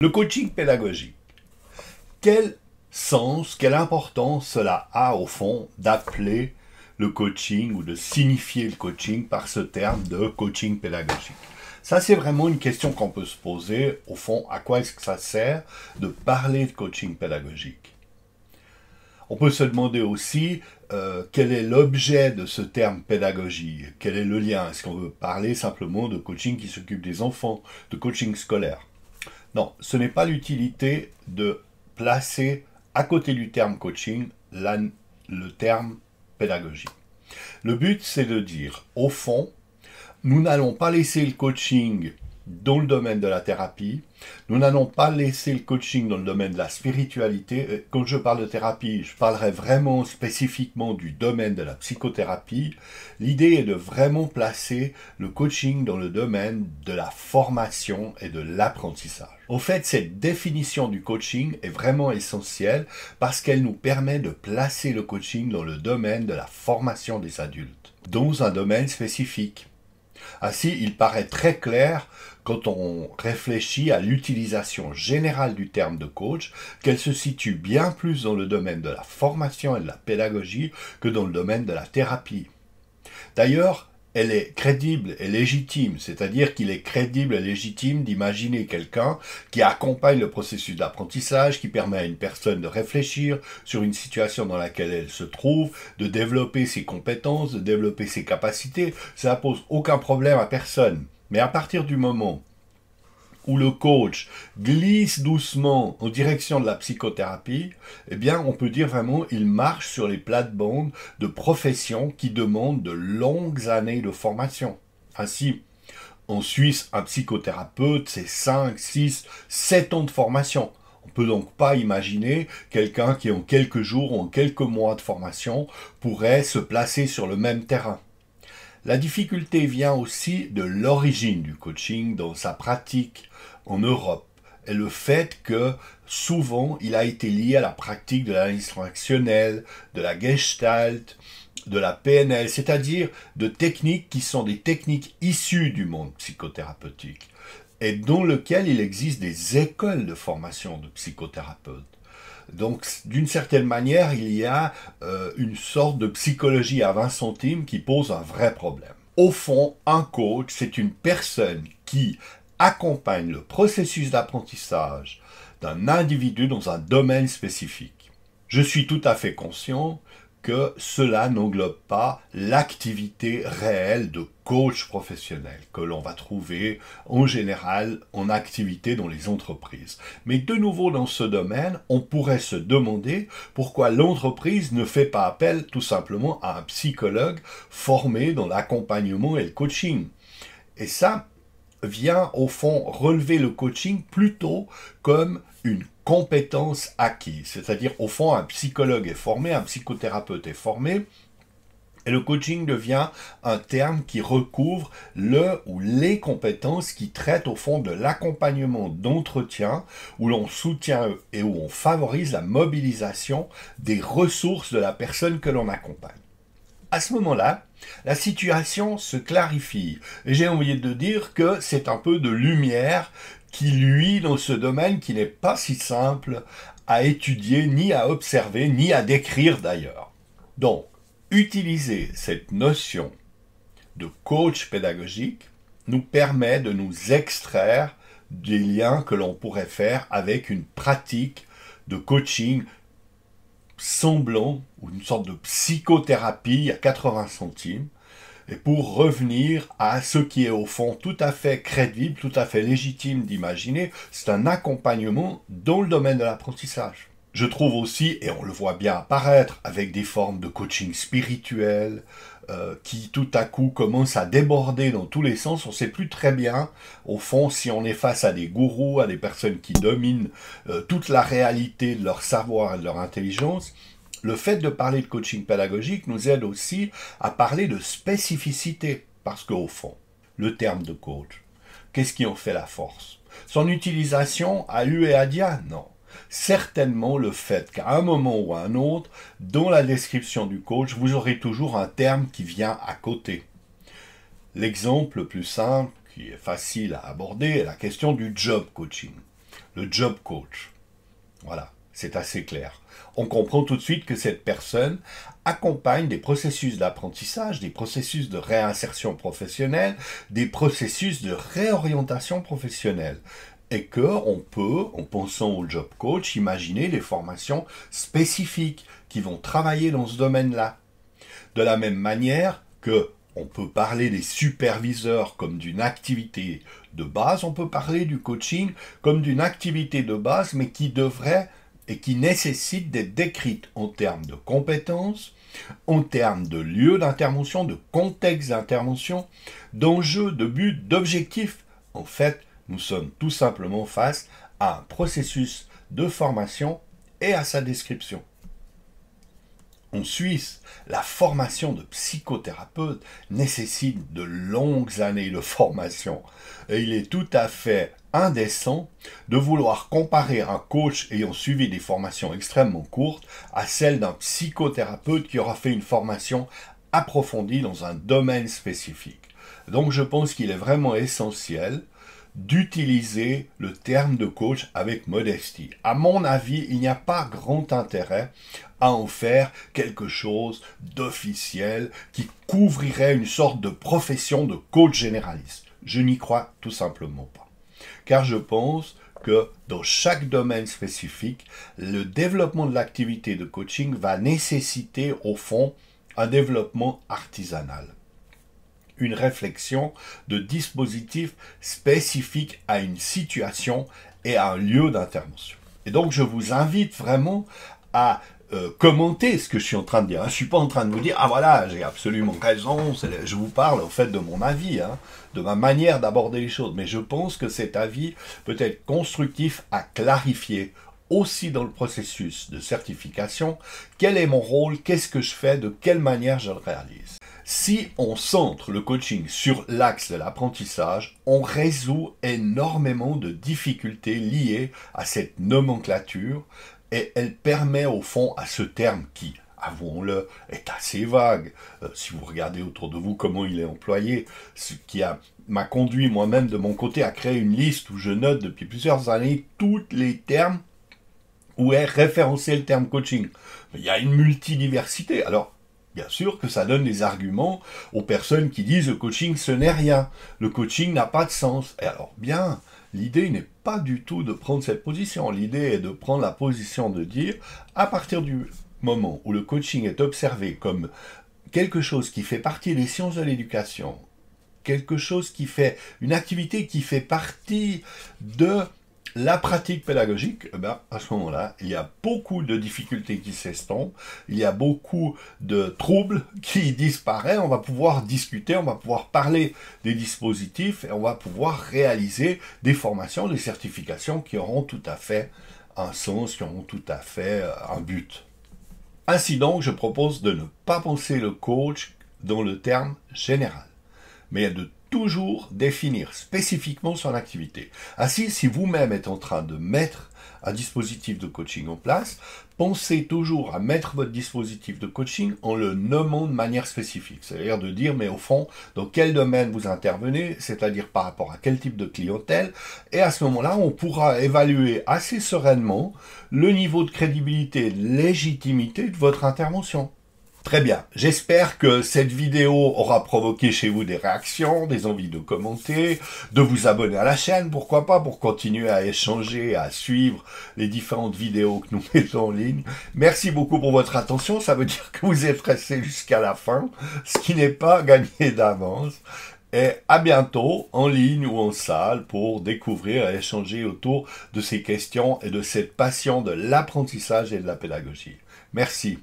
Le coaching pédagogique. Quel sens, quelle importance cela a au fond d'appeler le coaching ou de signifier le coaching par ce terme de coaching pédagogique? Ça, c'est vraiment une question qu'on peut se poser. Au fond, à quoi est-ce que ça sert de parler de coaching pédagogique? On peut se demander aussi quel est l'objet de ce terme pédagogie, quel est le lien. Est-ce qu'on veut parler simplement de coaching qui s'occupe des enfants, de coaching scolaire? Non, ce n'est pas l'utilité de placer à côté du terme coaching le terme pédagogie. Le but, c'est de dire, au fond, nous n'allons pas laisser le coaching dans le domaine de la thérapie, nous n'allons pas laisser le coaching dans le domaine de la spiritualité. Quand je parle de thérapie, je parlerai vraiment spécifiquement du domaine de la psychothérapie. L'idée est de vraiment placer le coaching dans le domaine de la formation et de l'apprentissage. Au fait, cette définition du coaching est vraiment essentielle parce qu'elle nous permet de placer le coaching dans le domaine de la formation des adultes, dans un domaine spécifique. Ainsi, il paraît très clair, quand on réfléchit à l'utilisation générale du terme de coach, qu'elle se situe bien plus dans le domaine de la formation et de la pédagogie que dans le domaine de la thérapie. D'ailleurs, elle est crédible et légitime, c'est-à-dire qu'il est crédible et légitime d'imaginer quelqu'un qui accompagne le processus d'apprentissage, qui permet à une personne de réfléchir sur une situation dans laquelle elle se trouve, de développer ses compétences, de développer ses capacités. Ça ne pose aucun problème à personne. Mais à partir du moment où le coach glisse doucement en direction de la psychothérapie, eh bien, on peut dire vraiment il marche sur les plates-bandes de professions qui demandent de longues années de formation. Ainsi, en Suisse, un psychothérapeute, c'est 5, 6, 7 ans de formation. On ne peut donc pas imaginer quelqu'un qui, en quelques jours ou en quelques mois de formation, pourrait se placer sur le même terrain. La difficulté vient aussi de l'origine du coaching dans sa pratique en Europe et le fait que souvent il a été lié à la pratique de l'analyse transactionnelle, de la gestalt, de la PNL, c'est-à-dire de techniques qui sont des techniques issues du monde psychothérapeutique et dans lequel il existe des écoles de formation de psychothérapeutes. Donc, d'une certaine manière, il y a une sorte de psychologie à 20 centimes qui pose un vrai problème. Au fond, un coach, c'est une personne qui accompagne le processus d'apprentissage d'un individu dans un domaine spécifique. Je suis tout à fait conscient que cela n'englobe pas l'activité réelle de coach professionnel que l'on va trouver en général en activité dans les entreprises. Mais de nouveau dans ce domaine, on pourrait se demander pourquoi l'entreprise ne fait pas appel tout simplement à un psychologue formé dans l'accompagnement et le coaching. Et ça vient au fond relever le coaching plutôt comme une compétence acquise. C'est-à-dire au fond un psychologue est formé, un psychothérapeute est formé, et le coaching devient un terme qui recouvre le ou les compétences qui traitent au fond de l'accompagnement d'entretien où l'on soutient et où on favorise la mobilisation des ressources de la personne que l'on accompagne. À ce moment-là, la situation se clarifie. Et j'ai envie de dire que c'est un peu de lumière qui luit dans ce domaine qui n'est pas si simple à étudier, ni à observer, ni à décrire d'ailleurs. Donc, utiliser cette notion de coach pédagogique nous permet de nous extraire des liens que l'on pourrait faire avec une pratique de coaching semblant, ou une sorte de psychothérapie à 80 centimes, et pour revenir à ce qui est au fond tout à fait crédible, tout à fait légitime d'imaginer, c'est un accompagnement dans le domaine de l'apprentissage. Je trouve aussi, et on le voit bien apparaître, avec des formes de coaching spirituel, qui tout à coup commencent à déborder dans tous les sens. On ne sait plus très bien, au fond, si on est face à des gourous, à des personnes qui dominent toute la réalité de leur savoir et de leur intelligence. Le fait de parler de coaching pédagogique nous aide aussi à parler de spécificité, parce qu'au fond, le terme de coach, qu'est-ce qui en fait la force? Son utilisation à eu et à dia? Non. Certainement le fait qu'à un moment ou à un autre, dans la description du coach, vous aurez toujours un terme qui vient à côté. L'exemple le plus simple, qui est facile à aborder, est la question du job coaching. le job coach. Voilà, c'est assez clair. On comprend tout de suite que cette personne accompagne des processus d'apprentissage, des processus de réinsertion professionnelle, des processus de réorientation professionnelle. Et qu'on peut, en pensant au job coach, imaginer des formations spécifiques qui vont travailler dans ce domaine-là. De la même manière que on peut parler des superviseurs comme d'une activité de base, on peut parler du coaching comme d'une activité de base, mais qui devrait et qui nécessite d'être décrite en termes de compétences, en termes de lieu d'intervention, de contexte d'intervention, d'enjeux, de buts, d'objectifs. En fait, nous sommes tout simplement face à un processus de formation et à sa description. En Suisse, la formation de psychothérapeute nécessite de longues années de formation. Et il est tout à fait indécent de vouloir comparer un coach ayant suivi des formations extrêmement courtes à celle d'un psychothérapeute qui aura fait une formation approfondie dans un domaine spécifique. Donc je pense qu'il est vraiment essentiel d'utiliser le terme de coach avec modestie. À mon avis, il n'y a pas grand intérêt à en faire quelque chose d'officiel qui couvrirait une sorte de profession de coach généraliste. Je n'y crois tout simplement pas. Car je pense que dans chaque domaine spécifique, le développement de l'activité de coaching va nécessiter au fond un développement artisanal. Une réflexion de dispositifs spécifiques à une situation et à un lieu d'intervention. Et donc je vous invite vraiment à commenter ce que je suis en train de dire. Je ne suis pas en train de vous dire « Ah voilà, j'ai absolument raison », je vous parle en fait de mon avis, de ma manière d'aborder les choses. Mais je pense que cet avis peut être constructif à clarifier aussi dans le processus de certification. Quel est mon rôle? Qu'est-ce que je fais? De quelle manière je le réalise? Si on centre le coaching sur l'axe de l'apprentissage, on résout énormément de difficultés liées à cette nomenclature et elle permet au fond à ce terme qui, avouons-le, est assez vague. Si vous regardez autour de vous comment il est employé, ce qui m'a conduit moi-même de mon côté à créer une liste où je note depuis plusieurs années tous les termes où est référencé le terme coaching. Il y a une multidiversité. Alors, bien sûr que ça donne des arguments aux personnes qui disent le coaching ce n'est rien, le coaching n'a pas de sens. Et alors bien, l'idée n'est pas du tout de prendre cette position, l'idée est de prendre la position de dire à partir du moment où le coaching est observé comme quelque chose qui fait partie des sciences de l'éducation, quelque chose qui fait une activité qui fait partie de la pratique pédagogique, à ce moment-là, il y a beaucoup de difficultés qui s'estompent, il y a beaucoup de troubles qui disparaissent, on va pouvoir discuter, on va pouvoir parler des dispositifs et on va pouvoir réaliser des formations, des certifications qui auront tout à fait un sens, qui auront tout à fait un but. Ainsi donc, je propose de ne pas penser le coach dans le terme général, mais de toujours définir spécifiquement son activité. Ainsi, si vous-même êtes en train de mettre un dispositif de coaching en place, pensez toujours à mettre votre dispositif de coaching en le nommant de manière spécifique. C'est-à-dire de dire, mais au fond, dans quel domaine vous intervenez, c'est-à-dire par rapport à quel type de clientèle, et à ce moment-là, on pourra évaluer assez sereinement le niveau de crédibilité et de légitimité de votre intervention. Très bien, j'espère que cette vidéo aura provoqué chez vous des réactions, des envies de commenter, de vous abonner à la chaîne, pourquoi pas, pour continuer à échanger, à suivre les différentes vidéos que nous mettons en ligne. Merci beaucoup pour votre attention, ça veut dire que vous êtes resté jusqu'à la fin, ce qui n'est pas gagné d'avance. Et à bientôt, en ligne ou en salle, pour découvrir et échanger autour de ces questions et de cette passion de l'apprentissage et de la pédagogie. Merci.